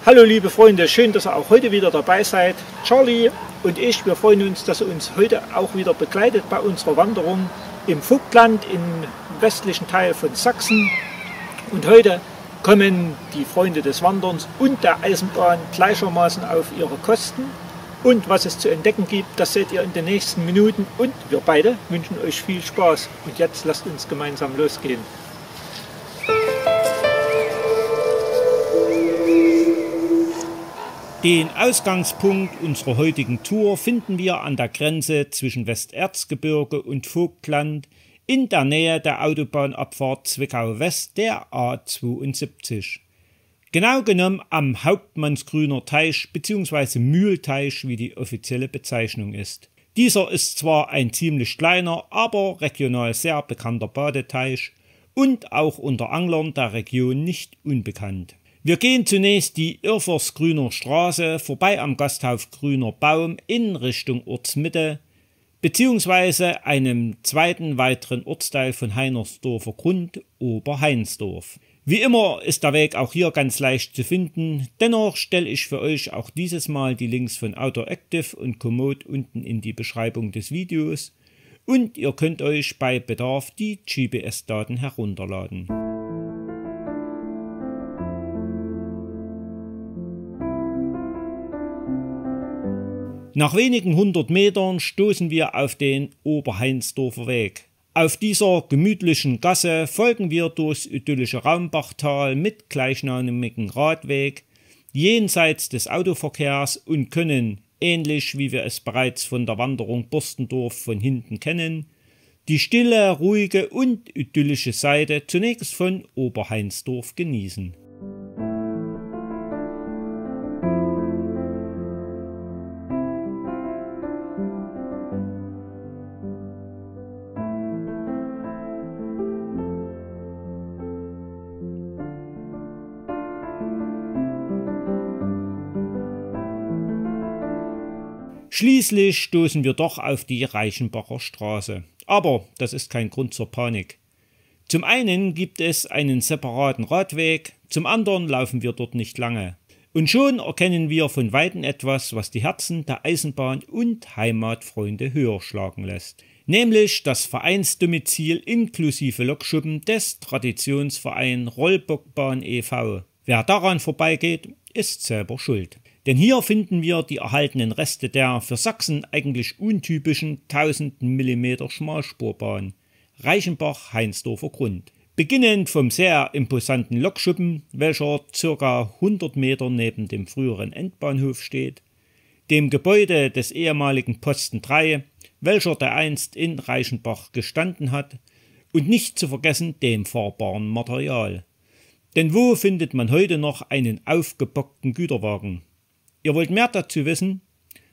Hallo liebe Freunde, schön, dass ihr auch heute wieder dabei seid. Charlie und ich, wir freuen uns, dass ihr uns heute auch wieder begleitet bei unserer Wanderung im Vogtland im westlichen Teil von Sachsen. Und heute kommen die Freunde des Wanderns und der Eisenbahn gleichermaßen auf ihre Kosten. Und was es zu entdecken gibt, das seht ihr in den nächsten Minuten. Und wir beide wünschen euch viel Spaß. Und jetzt lasst uns gemeinsam losgehen. Den Ausgangspunkt unserer heutigen Tour finden wir an der Grenze zwischen Westerzgebirge und Vogtland in der Nähe der Autobahnabfahrt Zwickau-West der A72. Genau genommen am Hauptmannsgrüner Teich bzw. Mühlteich, wie die offizielle Bezeichnung ist. Dieser ist zwar ein ziemlich kleiner, aber regional sehr bekannter Badeteich und auch unter Anglern der Region nicht unbekannt. Wir gehen zunächst die Irfersgrüner Straße vorbei am Gasthof Grüner Baum in Richtung Ortsmitte beziehungsweise einem zweiten weiteren Ortsteil von Heinersdorfer Grund, Oberheinsdorf. Wie immer ist der Weg auch hier ganz leicht zu finden, dennoch stelle ich für euch auch dieses Mal die Links von Autoactive und Komoot unten in die Beschreibung des Videos und ihr könnt euch bei Bedarf die GPS-Daten herunterladen. Nach wenigen 100 Metern stoßen wir auf den Oberheinsdorfer Weg. Auf dieser gemütlichen Gasse folgen wir durchs idyllische Raumbachtal mit gleichnamigem Radweg jenseits des Autoverkehrs und können, ähnlich wie wir es bereits von der Wanderung Borstendorf von hinten kennen, die stille, ruhige und idyllische Seite zunächst von Oberheinsdorf genießen. Schließlich stoßen wir doch auf die Reichenbacher Straße. Aber das ist kein Grund zur Panik. Zum einen gibt es einen separaten Radweg, zum anderen laufen wir dort nicht lange. Und schon erkennen wir von Weitem etwas, was die Herzen der Eisenbahn- und Heimatfreunde höher schlagen lässt. Nämlich das Vereinsdomizil inklusive Lokschuppen des Traditionsvereins Rollbockbahn e.V. Wer daran vorbeigeht, ist selber schuld. Denn hier finden wir die erhaltenen Reste der für Sachsen eigentlich untypischen 1000 mm Schmalspurbahn Reichenbach-Heinsdorfer Grund. Beginnend vom sehr imposanten Lokschuppen, welcher ca. 100 Meter neben dem früheren Endbahnhof steht, dem Gebäude des ehemaligen Posten 3, welcher dereinst in Reichenbach gestanden hat, und nicht zu vergessen dem fahrbaren Material. Denn wo findet man heute noch einen aufgebockten Güterwagen? Ihr wollt mehr dazu wissen?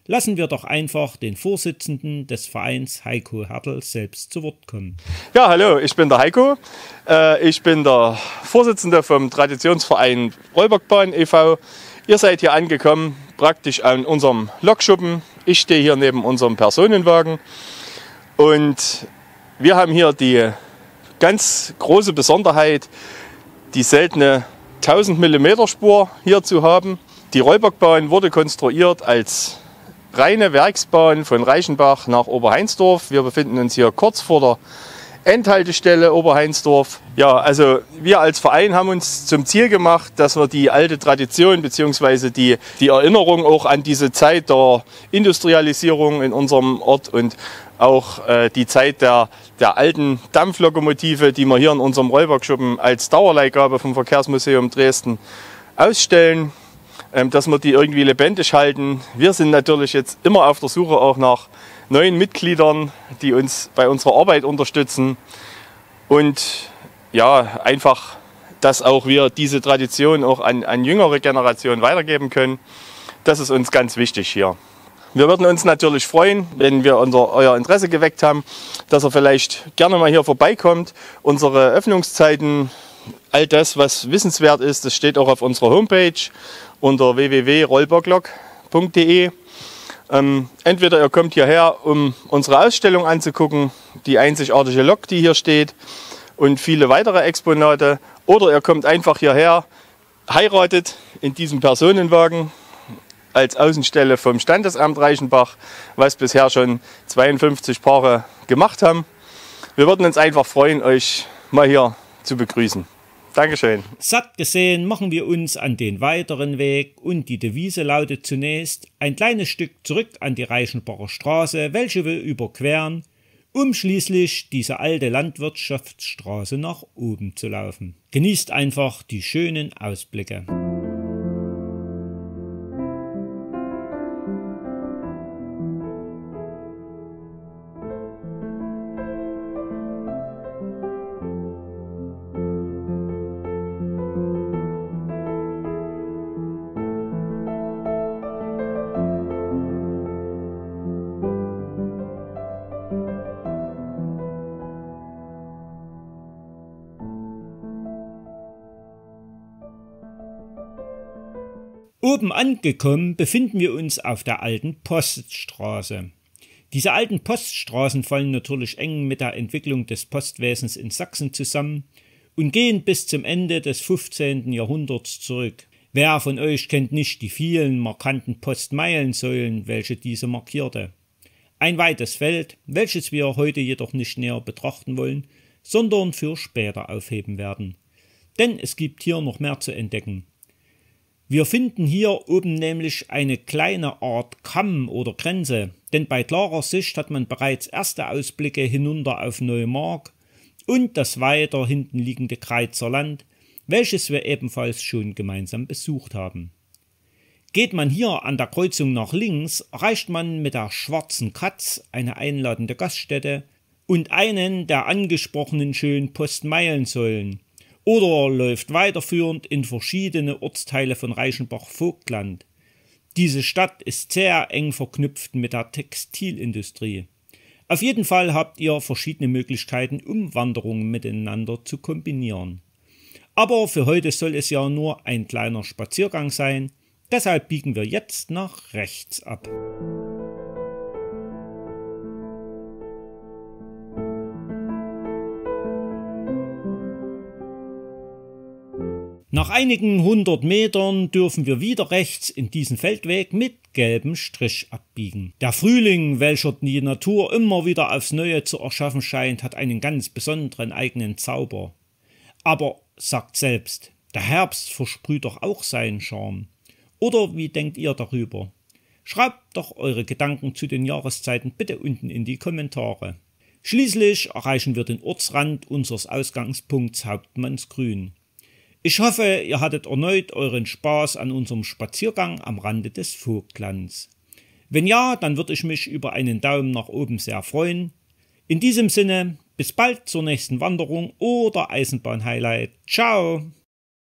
Lassen wir doch einfach den Vorsitzenden des Vereins, Heiko Hertel, selbst zu Wort kommen. Ja, hallo, ich bin der Heiko. Ich bin der Vorsitzende vom Traditionsverein Rollbockbahn e.V. Ihr seid hier angekommen, praktisch an unserem Lokschuppen. Ich stehe hier neben unserem Personenwagen. Und wir haben hier die ganz große Besonderheit, die seltene 1000 mm Spur hier zu haben. Die Rollbockbahn wurde konstruiert als reine Werksbahn von Reichenbach nach Oberheinsdorf. Wir befinden uns hier kurz vor der Endhaltestelle Oberheinsdorf. Ja, also wir als Verein haben uns zum Ziel gemacht, dass wir die alte Tradition bzw. die Erinnerung auch an diese Zeit der Industrialisierung in unserem Ort und auch die Zeit der alten Dampflokomotive, die wir hier in unserem Rollbockschuppen als Dauerleihgabe vom Verkehrsmuseum Dresden ausstellen, dass wir die irgendwie lebendig halten. Wir sind natürlich jetzt immer auf der Suche auch nach neuen Mitgliedern, die uns bei unserer Arbeit unterstützen und ja, einfach, dass auch wir diese Tradition auch an jüngere Generationen weitergeben können. Das ist uns ganz wichtig hier. Wir würden uns natürlich freuen, wenn wir euer Interesse geweckt haben, dass ihr vielleicht gerne mal hier vorbeikommt. Unsere Öffnungszeiten, all das, was wissenswert ist, das steht auch auf unserer Homepage unter www.rollbocklok.de. Entweder ihr kommt hierher, um unsere Ausstellung anzugucken, die einzigartige Lok, die hier steht, und viele weitere Exponate, oder ihr kommt einfach hierher, heiratet in diesem Personenwagen als Außenstelle vom Standesamt Reichenbach, was bisher schon 52 Paare gemacht haben. Wir würden uns einfach freuen, euch mal hier zu begrüßen. Dankeschön. Satt gesehen machen wir uns an den weiteren Weg und die Devise lautet zunächst ein kleines Stück zurück an die Reichenbacher Straße, welche wir überqueren, um schließlich diese alte Landwirtschaftsstraße nach oben zu laufen. Genießt einfach die schönen Ausblicke. Oben angekommen befinden wir uns auf der alten Poststraße. Diese alten Poststraßen fallen natürlich eng mit der Entwicklung des Postwesens in Sachsen zusammen und gehen bis zum Ende des 15. Jahrhunderts zurück. Wer von euch kennt nicht die vielen markanten Postmeilensäulen, welche diese markierte? Ein weites Feld, welches wir heute jedoch nicht näher betrachten wollen, sondern für später aufheben werden. Denn es gibt hier noch mehr zu entdecken. Wir finden hier oben nämlich eine kleine Art Kamm oder Grenze, denn bei klarer Sicht hat man bereits erste Ausblicke hinunter auf Neumark und das weiter hinten liegende Greizer Land, welches wir ebenfalls schon gemeinsam besucht haben. Geht man hier an der Kreuzung nach links, erreicht man mit der Schwarzen Katz eine einladende Gaststätte und einen der angesprochenen schönen Postmeilensäulen, oder läuft weiterführend in verschiedene Ortsteile von Reichenbach-Vogtland. Diese Stadt ist sehr eng verknüpft mit der Textilindustrie. Auf jeden Fall habt ihr verschiedene Möglichkeiten, um Wanderungen miteinander zu kombinieren. Aber für heute soll es ja nur ein kleiner Spaziergang sein, deshalb biegen wir jetzt nach rechts ab. Nach einigen 100 Metern dürfen wir wieder rechts in diesen Feldweg mit gelbem Strich abbiegen. Der Frühling, welcher die Natur immer wieder aufs Neue zu erschaffen scheint, hat einen ganz besonderen eigenen Zauber. Aber sagt selbst, der Herbst versprüht doch auch seinen Charme. Oder wie denkt ihr darüber? Schreibt doch eure Gedanken zu den Jahreszeiten bitte unten in die Kommentare. Schließlich erreichen wir den Ortsrand unseres Ausgangspunkts Hauptmannsgrün. Ich hoffe, ihr hattet erneut euren Spaß an unserem Spaziergang am Rande des Vogtlands. Wenn ja, dann würde ich mich über einen Daumen nach oben sehr freuen. In diesem Sinne, bis bald zur nächsten Wanderung oder Eisenbahnhighlight. Ciao!